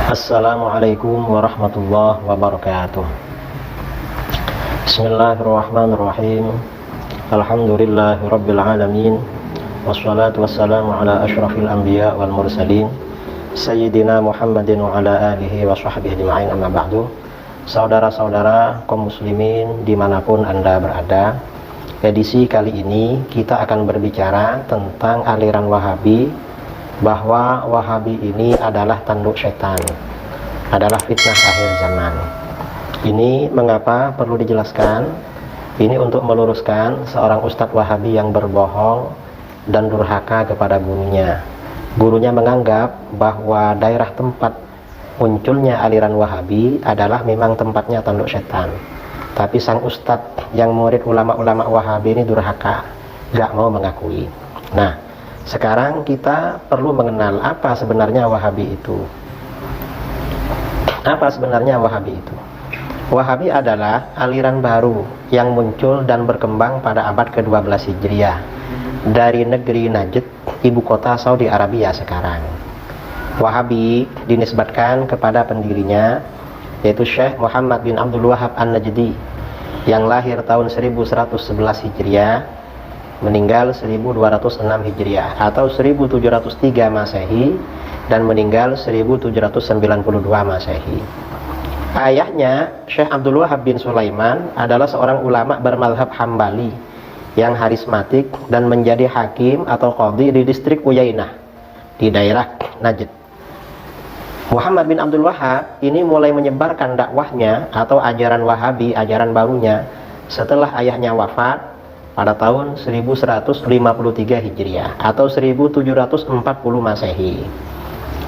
Assalamualaikum warahmatullahi wabarakatuh. Bismillahirrahmanirrahim. Alhamdulillahirabbil alamin. Wassalatu wassalamu ala asyrafil anbiya wal mursalin Sayyidina Muhammadin wa ala alihi wa sahbihi ajma'in, amma ba'du. Saudara-saudara kaum muslimin dimanapun Anda berada, edisi kali ini kita akan berbicara tentang aliran Wahabi, bahwa Wahabi ini adalah tanduk setan, adalah fitnah akhir zaman. Ini mengapa perlu dijelaskan? Ini untuk meluruskan seorang ustadz Wahabi yang berbohong dan durhaka kepada gurunya. Gurunya menganggap bahwa daerah tempat munculnya aliran Wahabi adalah memang tempatnya tanduk setan. Tapi sang ustadz yang murid ulama-ulama Wahabi ini durhaka, gak mau mengakui. Nah, sekarang kita perlu mengenal apa sebenarnya Wahabi itu. Apa sebenarnya Wahabi itu? Wahabi adalah aliran baru yang muncul dan berkembang pada abad ke-12 Hijriah dari negeri Najd, ibu kota Saudi Arabia sekarang. Wahabi dinisbatkan kepada pendirinya, yaitu Syekh Muhammad bin Abdul Wahhab An-Najdi, yang lahir tahun 1111 Hijriah, meninggal 1206 Hijriah atau 1703 Masehi, dan meninggal 1792 Masehi. Ayahnya Syekh Abdul Wahhab bin Sulaiman adalah seorang ulama bermadhab Hambali yang harismatik dan menjadi hakim atau qadhi di distrik Uyainah di daerah Najd. Muhammad bin Abdul Wahhab ini mulai menyebarkan dakwahnya atau ajaran Wahabi, ajaran barunya, setelah ayahnya wafat pada tahun 1153 Hijriah atau 1740 Masehi.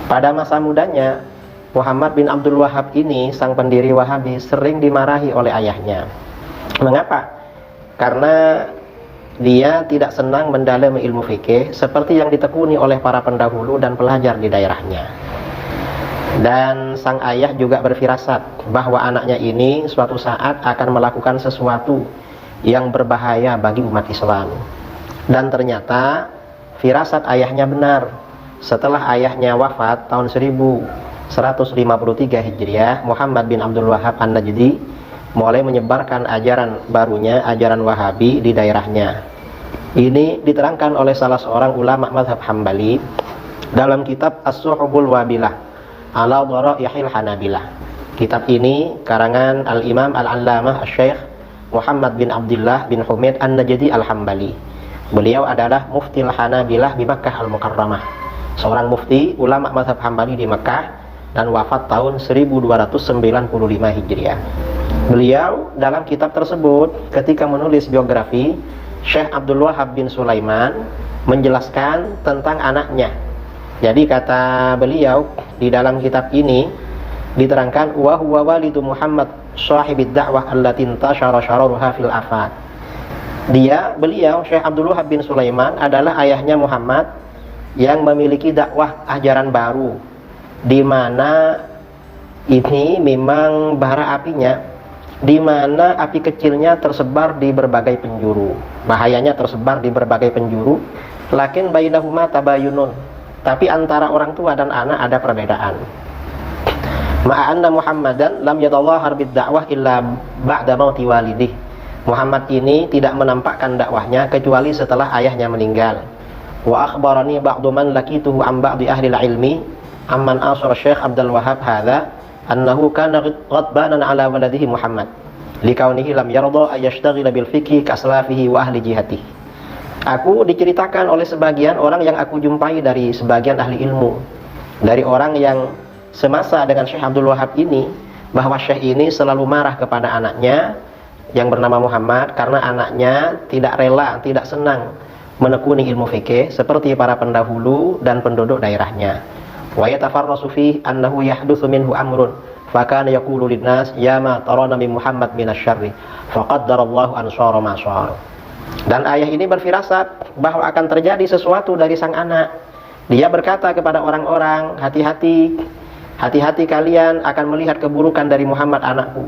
Pada masa mudanya, Muhammad bin Abdul Wahhab ini, sang pendiri Wahabi, sering dimarahi oleh ayahnya. Mengapa? Karena dia tidak senang mendalami ilmu fikih seperti yang ditekuni oleh para pendahulu dan pelajar di daerahnya. Dan sang ayah juga berfirasat bahwa anaknya ini suatu saat akan melakukan sesuatu yang berbahaya bagi umat Islam. Dan ternyata firasat ayahnya benar. Setelah ayahnya wafat tahun 1153 Hijriah, Muhammad bin Abdul Wahhab An-Najdi mulai menyebarkan ajaran barunya, ajaran Wahabi di daerahnya. Ini diterangkan oleh salah seorang ulama mazhab Hambali dalam kitab As-Suhubul Wabilah ala Dharaihil Hanabilah. Kitab ini karangan Al-Imam Al-Allamah Asy-Syaikh Muhammad bin Abdullah bin Humaid An-Najdi Al-Hambali. Beliau adalah mufti Hanabilah di Makkah Al-Mukarramah, seorang mufti ulama mazhab Hambali di Makkah, dan wafat tahun 1295 Hijriah. Beliau dalam kitab tersebut ketika menulis biografi Syekh Abdul Wahhab bin Sulaiman menjelaskan tentang anaknya. Jadi kata beliau di dalam kitab ini diterangkan, wa huwa walidu Muhammad sahibid da'wah allati intashara syararuha fil afaq. Beliau Syekh Abdul Wahhab bin Sulaiman adalah ayahnya Muhammad yang memiliki dakwah ajaran baru, di mana ini memang bara apinya, di mana api kecilnya tersebar di berbagai penjuru, bahayanya tersebar di berbagai penjuru. Lakin bainahuma tabayunun, tapi antara orang tua dan anak ada perbedaan. Ma'anna Muhammadan lam yatadhahar bid-da'wah illa ba'da mauti walidih. Muhammad ini tidak menampakkan dakwahnya kecuali setelah ayahnya meninggal. Wa akhbarani ba'du man laqituhu an ba'di ahli al-ilmi amman asara Syekh Abdul Wahhab hadza annahu kana ghadbanan ala waladihi Muhammad likaunihi lam yarda ay yashtaghila bil fiqhi kaslafihi wa ahli jihatihi. Aku diceritakan oleh sebagian orang yang aku jumpai dari sebagian ahli ilmu, dari orang yang semasa dengan Syekh Abdul Wahhab ini, bahwa Syekh ini selalu marah kepada anaknya yang bernama Muhammad karena anaknya tidak rela, tidak senang menekuni ilmu fikih seperti para pendahulu dan penduduk daerahnya. Wa yatafarrasu fi annahu yahdutsu minhu amrun fa kana yaqulu linnas ya ma tarana min Muhammad minasy-syarri faqaddarallahu ansara ma syara. Dan ayah ini berfirasat bahwa akan terjadi sesuatu dari sang anak. Dia berkata kepada orang-orang, hati-hati kalian akan melihat keburukan dari Muhammad anakku.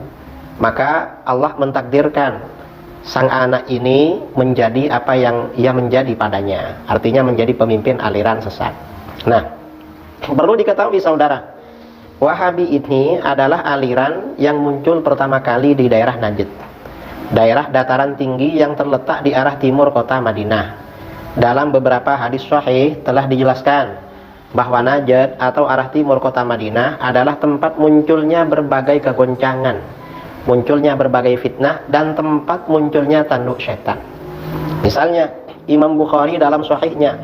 Maka Allah mentakdirkan sang anak ini menjadi apa yang ia menjadi padanya, artinya menjadi pemimpin aliran sesat. Nah, perlu diketahui saudara, Wahabi ini adalah aliran yang muncul pertama kali di daerah Najd, daerah dataran tinggi yang terletak di arah timur kota Madinah. Dalam beberapa hadis sahih telah dijelaskan bahwa Najd atau arah timur kota Madinah adalah tempat munculnya berbagai kegoncangan, munculnya berbagai fitnah, dan tempat munculnya tanduk setan. Misalnya Imam Bukhari dalam sahihnya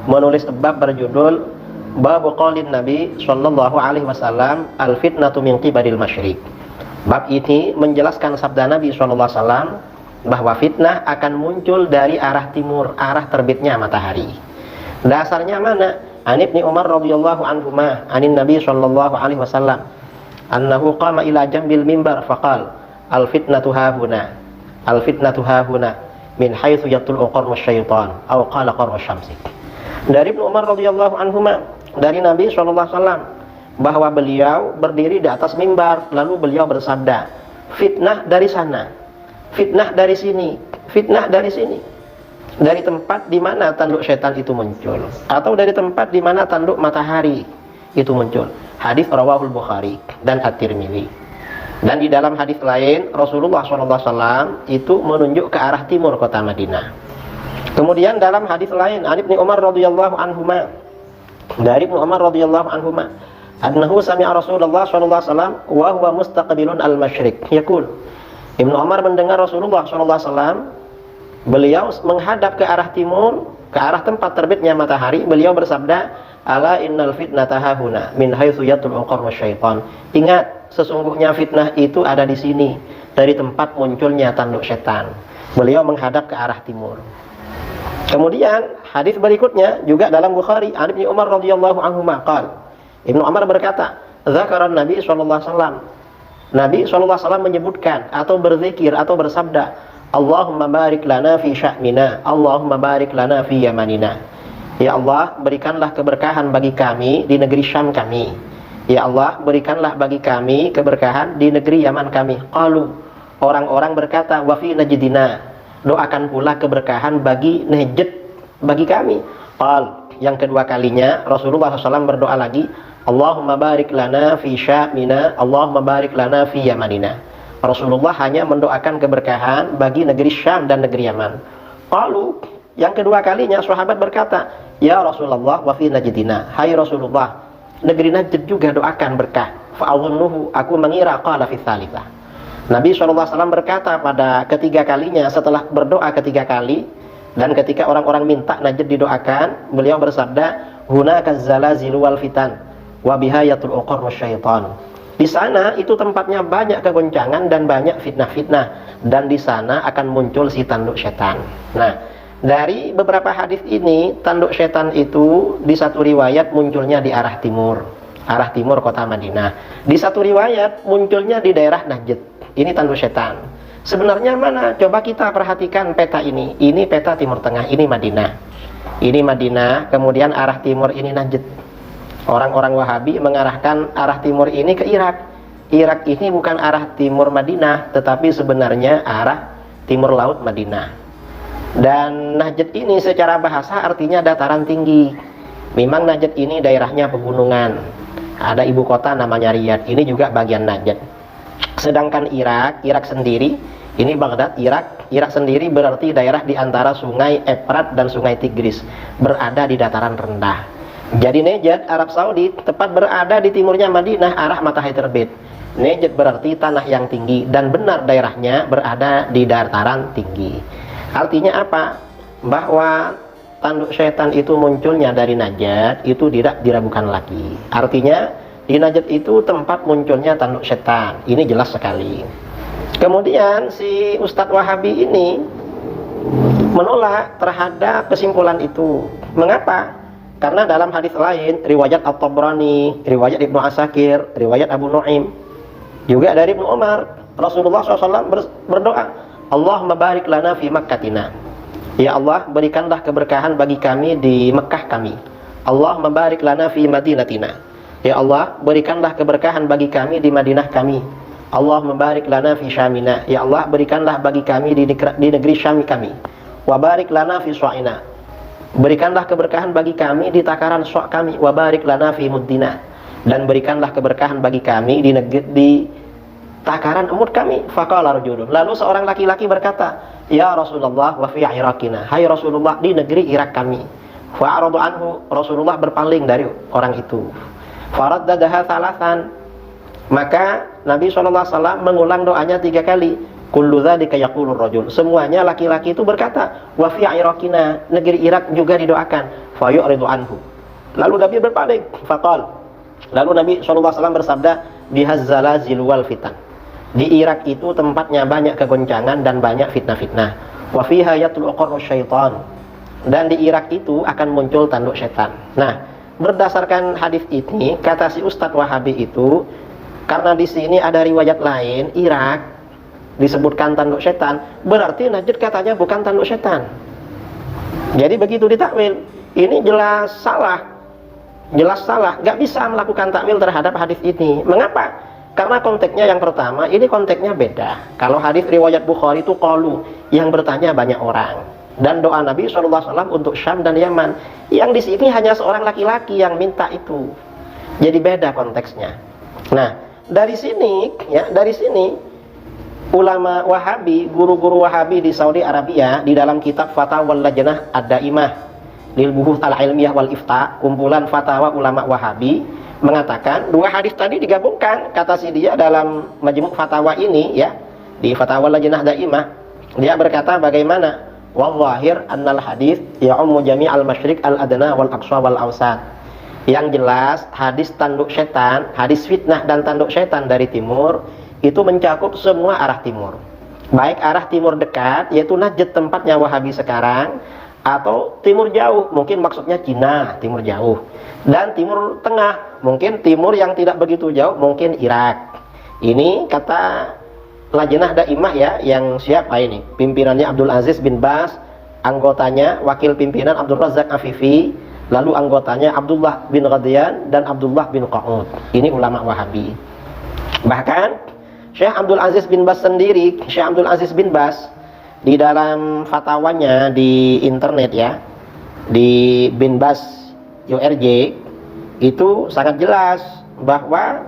menulis bab berjudul Bab qaulin Nabi sallallahu alaihi wasallam al-fitnatu min qibalil masyriq. Bab ini menjelaskan sabda Nabi sallallahu alaihi wasallam bahwa fitnah akan muncul dari arah timur, arah terbitnya matahari. Dasarnya mana? An Ibnu Umar radhiyallahu anhuma, anin Nabi sallallahu alaihi wasallam, annahu qama ila jambil mimbar faqal al-fitnatu hahuna, al-fitnatu hahuna min haitsu yatlu'u qarnu syaitan, aw qala qarnu syamsi. Dari Ibnu Umar radhiyallahu anhuma, dari Nabi SAW, bahwa beliau berdiri di atas mimbar, lalu beliau bersabda, fitnah dari sana, fitnah dari sini, fitnah dari sini, dari tempat di mana tanduk setan itu muncul, atau dari tempat di mana tanduk matahari itu muncul. Hadis rawahul Bukhari dan At-Tirmidzi. Dan di dalam hadis lain Rasulullah SAW itu menunjuk ke arah timur kota Madinah. Kemudian dalam hadis lain Ibnu Umar radhiyallahu anhuma, dari Ibnu Umar radhiyallahu anhuma, annahu sami'a Rasulullah sallallahu alaihi wasallam wa huwa mustaqbilun al-masyriq yaqul. Ibnu Umar mendengar Rasulullah sallallahu alaihi wasallam, beliau menghadap ke arah timur, ke arah tempat terbitnya matahari. Beliau bersabda, ala innal fitnata hahuna min haitsu yatlu'u qarnu syaitan. Ingat, sesungguhnya fitnah itu ada di sini, dari tempat munculnya tanduk setan. Beliau menghadap ke arah timur. Kemudian hadis berikutnya juga dalam Bukhari, Ibnu Umar radhiyallahu anhu maqal. Ibnu Umar berkata, zakaran Nabi sallallahu alaihi wasallam. Nabi sallallahu alaihi wasallam menyebutkan atau berzikir atau bersabda, Allahumma barik lana fi sya'mina, Allahumma barik lana fi yamanina. Ya Allah, berikanlah keberkahan bagi kami di negeri Syam kami. Ya Allah, berikanlah bagi kami keberkahan di negeri Yaman kami. Qalu, orang-orang berkata, wa fi najdina, doakan pula keberkahan bagi Najd, bagi kami. Qal, yang kedua kalinya Rasulullah SAW berdoa lagi, Allahumma barik lana fi sya'mina, Allahumma barik lana fi yamanina. Rasulullah hanya mendoakan keberkahan bagi negeri Syam dan negeri Yaman. Qalu, yang kedua kalinya sahabat berkata, ya Rasulullah wa fi najdina, hai Rasulullah, negeri Najd juga doakan berkah. Fa'awunnuhu, aku mengira qala fi tsalitsah. Nabi SAW berkata pada ketiga kalinya, setelah berdoa ketiga kali, dan ketika orang-orang minta Najd didoakan, beliau bersabda, hunaka zalazilu wal fitan wa biha yatlu'u qarnu syaitan. Di sana itu tempatnya banyak kegoncangan dan banyak fitnah-fitnah, dan di sana akan muncul si tanduk setan. Nah, dari beberapa hadis ini, tanduk setan itu di satu riwayat munculnya di arah timur kota Madinah. Di satu riwayat munculnya di daerah Najd. Ini tanduk setan. Sebenarnya mana? Coba kita perhatikan peta ini. Ini peta Timur Tengah, ini Madinah. Ini Madinah, kemudian arah timur ini Najd. Orang-orang Wahabi mengarahkan arah timur ini ke Irak. Irak ini bukan arah timur Madinah, tetapi sebenarnya arah timur laut Madinah. Dan Najd ini secara bahasa artinya dataran tinggi. Memang Najd ini daerahnya pegunungan. Ada ibu kota namanya Riyadh. Ini juga bagian Najd. Sedangkan Irak sendiri, ini Baghdad, Irak sendiri berarti daerah di antara sungai Efrat dan sungai Tigris, berada di dataran rendah. Jadi Najd, Arab Saudi, tepat berada di timurnya Madinah, arah matahari terbit. Najd berarti tanah yang tinggi, dan benar daerahnya berada di dataran tinggi. Artinya apa? Bahwa tanduk setan itu munculnya dari Najd, itu tidak diragukan lagi. Artinya di Najd itu tempat munculnya tanduk setan. Ini jelas sekali. Kemudian si Ustadz Wahabi ini menolak terhadap kesimpulan itu. Mengapa? Karena dalam hadis lain, riwayat At-Tabrani, riwayat Ibnu Asakir, riwayat Abu Nuaim, juga dari Ibnu Umar, Rasulullah SAW berdoa, Allahumma barik lana fi Makkatina. Ya Allah, berikanlah keberkahan bagi kami di Mekah kami. Allahumma barik lana fi Madinatina. Ya Allah, berikanlah keberkahan bagi kami di Madinah kami. Allahumma barik lana fi Syamina. Ya Allah, berikanlah bagi kami di negeri Syam kami. Wa barik lana fi Su'ina. Berikanlah keberkahan bagi kami di takaran Su' kami. Wa barik lana fi Muddina. dan berikanlah keberkahan bagi kami di takaran emut kami. Faqala rajulun, lalu seorang laki-laki berkata, ya Rasulullah wa fi Irakina, hai Rasulullah, di negeri Irak kami. Fa'aradu anhu, Rasulullah berpaling dari orang itu. Faraddadaha thalathan, maka Nabi SAW mengulang doanya 3 kali. Kullu dzalika yaqulur rajul, semuanya laki-laki itu berkata, wa fi Irakina, negeri Irak juga didoakan. Fa yu'ridu anhu, lalu Nabi berpaling. Faqal, lalu Nabi SAW bersabda, bihazzalazil wal fitan, di Irak itu tempatnya banyak kegoncangan dan banyak fitnah-fitnah. Wa fiha yatlu qarru syaitan, dan di Irak itu akan muncul tanduk setan. Nah, berdasarkan hadis ini, kata si Ustadz Wahabi itu, karena di sini ada riwayat lain Irak disebutkan tanduk setan, berarti Najd katanya bukan tanduk setan. Jadi begitu ditakwil, ini jelas salah, nggak bisa melakukan takwil terhadap hadis ini. Mengapa? Karena konteksnya yang pertama, ini konteksnya beda. Kalau hadis riwayat Bukhari itu qalu, yang bertanya banyak orang, dan doa Nabi SAW untuk Syam dan Yaman. Yang di sini hanya seorang laki-laki yang minta itu. Jadi beda konteksnya. Nah, dari sini ulama Wahabi, guru-guru Wahabi di Saudi Arabia, di dalam kitab Fatawal Lajnah Ad-Daimah lil Buhuth Al-Ilmiyah wal Ifta, kumpulan fatwa ulama Wahabi, mengatakan 2 hadis tadi digabungkan. Kata si dia dalam Majmu' Fatawa ini, ya, di Fatawal Lajnah Daimah, dia berkata bagaimana? Wallahir annal hadis ya'ummu jami'al masyriq al-adna wal aqsa wal awsat. Yang jelas hadis tanduk setan, hadis fitnah dan tanduk setan dari timur itu mencakup semua arah timur, baik arah timur dekat, yaitu Najd tempatnya Wahabi sekarang, atau timur jauh, mungkin maksudnya Cina, timur jauh, dan timur tengah, mungkin timur yang tidak begitu jauh, mungkin Irak. Ini kata Lajnah Daimah, ya, yang siapa ini? Pimpinannya Abdul Aziz bin Bas, anggotanya wakil pimpinan Abdul Razak Afifi, lalu anggotanya Abdullah bin Ghadiyan dan Abdullah bin Qa'ud. Ini ulama Wahabi. Bahkan Syekh Abdul Aziz bin Bas sendiri, Syekh Abdul Aziz bin Bas di dalam fatwanya di internet, ya, di Bin Bas URJ, itu sangat jelas bahwa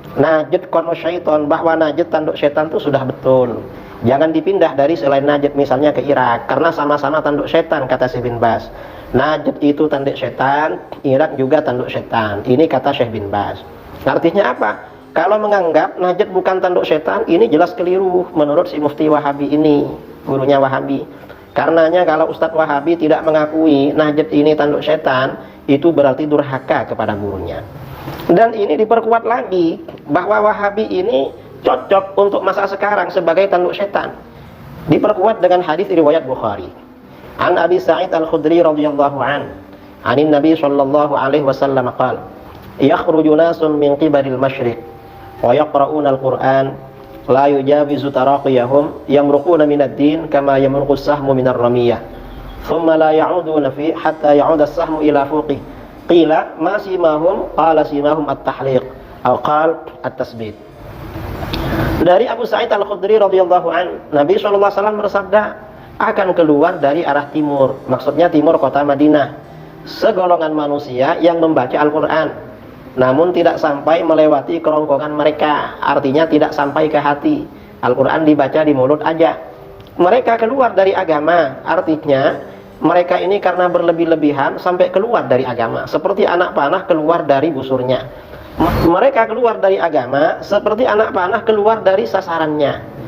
Najd qarnu syaitan, bahwa Najd tanduk setan itu sudah betul. Jangan dipindah dari selain Najd misalnya ke Irak, karena sama-sama tanduk setan, kata Syekh bin Bas. Najd itu tanduk setan, Irak juga tanduk setan. Ini kata Syekh bin Bas. Artinya apa? Kalau menganggap Najd bukan tanduk setan, ini jelas keliru menurut si Mufti Wahabi ini, gurunya Wahabi. Karenanya kalau Ustadz Wahabi tidak mengakui Najd ini tanduk setan, itu berarti durhaka kepada gurunya. Dan ini diperkuat lagi bahwa Wahabi ini cocok untuk masa sekarang sebagai tanduk setan. Diperkuat dengan hadis riwayat Bukhari. An Abi Sa'id Al-Khudri radhiyallahu an, anin Nabi sallallahu alaihi wasallam qala, yakhruju nasun min qibalil masyriq wa yaqra'una al-Qur'an la yujawizu taraqiyahum yamruquna minad din kama yamruqu as-sahmu minar ramiyah thumma la ya'uduna fi hatta ya'uda as-sahmu ila fuqih. Qila ma simahum? Qala simahum at-tahliq atau qala at-tasbit. Dari Abu Sa'id Al-Khudri radhiyallahu an, Nabi SAW bersabda, akan keluar dari arah timur, maksudnya timur kota Madinah, segolongan manusia yang membaca Al-Quran, namun tidak sampai melewati kerongkongan mereka, artinya tidak sampai ke hati. Al-Quran dibaca di mulut aja. Mereka keluar dari agama, artinya mereka ini karena berlebih-lebihan sampai keluar dari agama, seperti anak panah keluar dari busurnya. Mereka keluar dari agama seperti anak panah keluar dari sasarannya.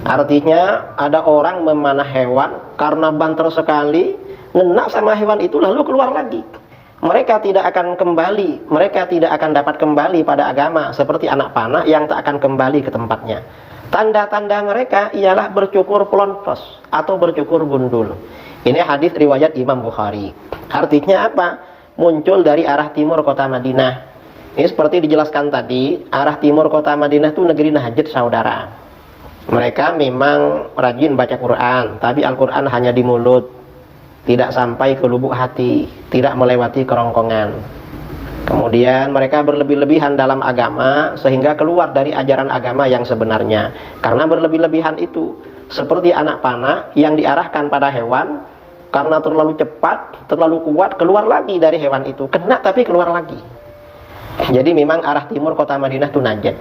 Artinya ada orang memanah hewan karena banter sekali, ngena sama hewan itu lalu keluar lagi. Mereka tidak akan kembali, mereka tidak akan dapat kembali pada agama seperti anak panah yang tak akan kembali ke tempatnya. Tanda-tanda mereka ialah bercukur pelontos atau bercukur gundul. Ini hadis riwayat Imam Bukhari. Artinya apa? Muncul dari arah timur kota Madinah. Ini seperti dijelaskan tadi, arah timur kota Madinah itu negeri Najd, saudara. Mereka memang rajin baca Quran, tapi Al-Quran hanya di mulut, tidak sampai ke lubuk hati, tidak melewati kerongkongan. Kemudian mereka berlebih-lebihan dalam agama sehingga keluar dari ajaran agama yang sebenarnya. Karena berlebih-lebihan itu seperti anak panah yang diarahkan pada hewan, karena terlalu cepat, terlalu kuat, keluar lagi dari hewan itu, kena tapi keluar lagi. Jadi memang arah timur kota Madinah itu Najd.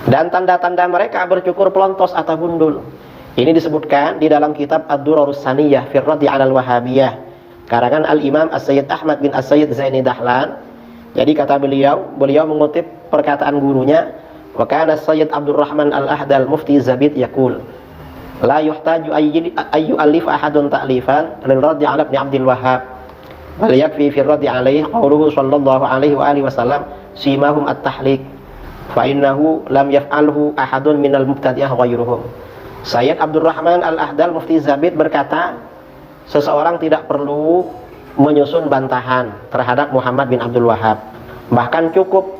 Dan tanda-tanda mereka bercukur pelontos atau gundul. Ini disebutkan di dalam kitab Ad-Durarus Saniyah fi Raddi 'alal Wahabiyah, karangan Al-Imam As-Sayyid Ahmad bin As-Sayyid Zaini Dahlan. Jadi kata beliau mengutip perkataan gurunya, wa kana Sayyid Abdurrahman Al-Ahdal Mufti Zabid yaqul, la yuhtaju ayyu alif ahadun ta'lifan lil raddi 'ala Ibn Abdul Wahhab, bal yakfi fi raddi 'alaihi qawluhu sallallahu alaihi wa alihi wasallam simahum at-tahliq fa innahu lam yaf'alhu ahadun minal mubtadi'ah ghairuhum. Sayyid Abdurrahman Al-Ahdal Mufti Zabid berkata, seseorang tidak perlu menyusun bantahan terhadap Muhammad bin Abdul Wahhab. Bahkan cukup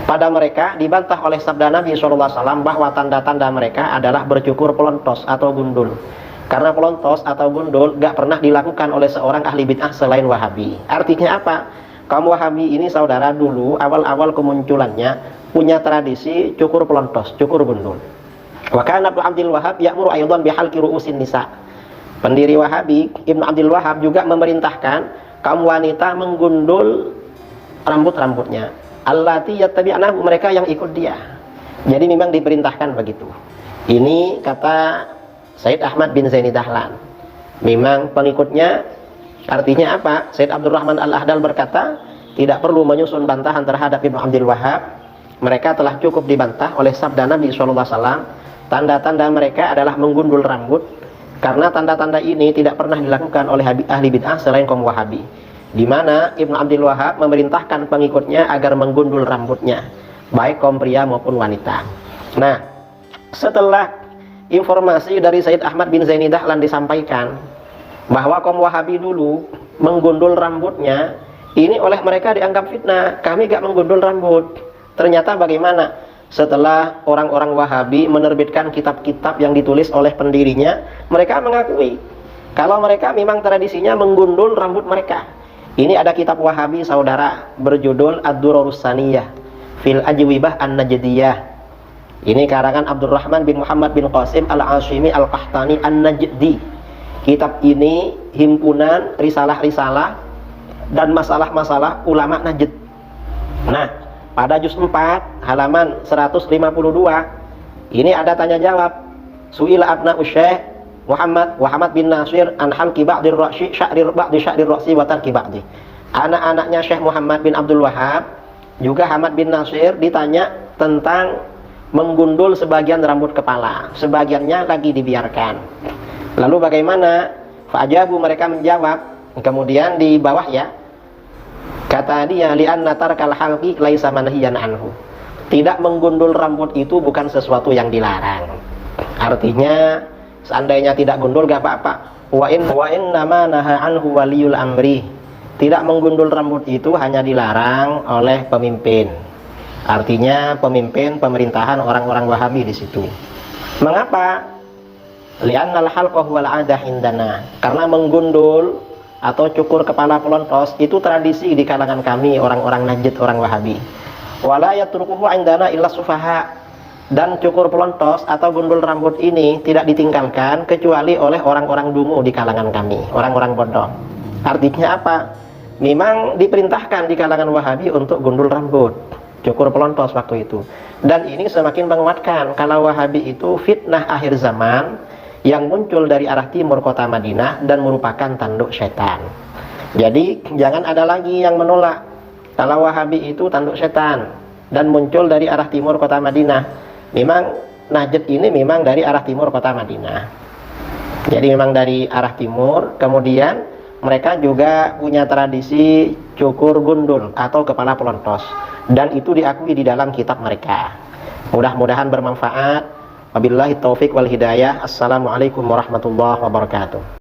pada mereka dibantah oleh sabda Nabi SAW bahwa tanda-tanda mereka adalah bercukur pelontos atau gundul. Karena pelontos atau gundul gak pernah dilakukan oleh seorang ahli bid'ah selain Wahabi. Artinya apa? Kaum Wahabi ini saudara dulu awal-awal kemunculannya punya tradisi cukur pelontos, cukur gundul. Wa kana Ibnu Abdul Wahhab ya'muru aidan bihalqi ru'usin nisa. Pendiri Wahabi Ibnu Abdul Wahhab juga memerintahkan kaum wanita menggundul rambut-rambutnya. Allati yattabi'nahu, mereka yang ikut dia. Jadi memang diperintahkan begitu. Ini kata Sayyid Ahmad bin Zaini Dahlan. Memang pengikutnya, artinya apa? Sayyid Abdurrahman Al-Ahdal berkata, tidak perlu menyusun bantahan terhadap Ibnu Abdul Wahhab. Mereka telah cukup dibantah oleh sabda Nabi SAW. Tanda-tanda mereka adalah menggundul rambut, karena tanda-tanda ini tidak pernah dilakukan oleh ahli bid'ah selain kaum Wahabi, di mana Ibnu Abdul Wahhab memerintahkan pengikutnya agar menggundul rambutnya, baik kaum pria maupun wanita. Nah, setelah informasi dari Sayyid Ahmad bin Zaini Dahlan disampaikan bahwa kaum Wahabi dulu menggundul rambutnya, ini oleh mereka dianggap fitnah. Kami gak menggundul rambut. Ternyata bagaimana? Setelah orang-orang Wahabi menerbitkan kitab-kitab yang ditulis oleh pendirinya, mereka mengakui kalau mereka memang tradisinya menggundul rambut mereka. Ini ada kitab Wahabi saudara berjudul Ad-Durarus Saniyah fil Ajwibah An-Najdiyah. Ini karangan Abdurrahman bin Muhammad bin Qasim Al-Ashimi Al-Qahtani An-Najdi. Kitab ini himpunan risalah-risalah dan masalah-masalah ulama Najd. Nah, pada juz 4 halaman 152 ini ada tanya jawab. Su'ila abna'u Syekh Muhammad bin Nasir an halqi ba'dir ra'si sya'rir ra'si wa tarki ba'di. Anak-anaknya Syekh Muhammad bin Abdul Wahhab juga Hamad bin Nasir ditanya tentang menggundul sebagian rambut kepala, sebagiannya lagi dibiarkan. Lalu bagaimana? Fa'ajabu, mereka menjawab. Kemudian di bawah ya, kata dia, li'anna tarkal halqi laisa manhiyan anhu. Tidak menggundul rambut itu bukan sesuatu yang dilarang. Artinya seandainya tidak gundul gak apa-apa. Wa innama naha anhu waliyul amri. Tidak menggundul rambut itu hanya dilarang oleh pemimpin. Artinya pemimpin pemerintahan orang-orang Wahabi di situ. Mengapa? Li'annal halqa huwal 'adah indana. Karena menggundul atau cukur kepala pelontos itu tradisi di kalangan kami orang-orang Najd, orang Wahabi. Wala yatrukuhu indana illa sufaha. Dan cukur pelontos atau gundul rambut ini tidak ditinggalkan kecuali oleh orang-orang dungu di kalangan kami, orang-orang bodoh. Artinya apa? Memang diperintahkan di kalangan Wahabi untuk gundul rambut, cukur pelontos waktu itu. Dan ini semakin menguatkan kalau Wahabi itu fitnah akhir zaman yang muncul dari arah timur kota Madinah dan merupakan tanduk setan. Jadi jangan ada lagi yang menolak kalau Wahabi itu tanduk setan dan muncul dari arah timur kota Madinah. Memang Najd ini memang dari arah timur kota Madinah. Jadi memang dari arah timur. Kemudian mereka juga punya tradisi cukur gundul atau kepala pelontos, dan itu diakui di dalam kitab mereka. Mudah-mudahan bermanfaat. Wabillahi taufiq wal hidayah. Assalamualaikum warahmatullahi wabarakatuh.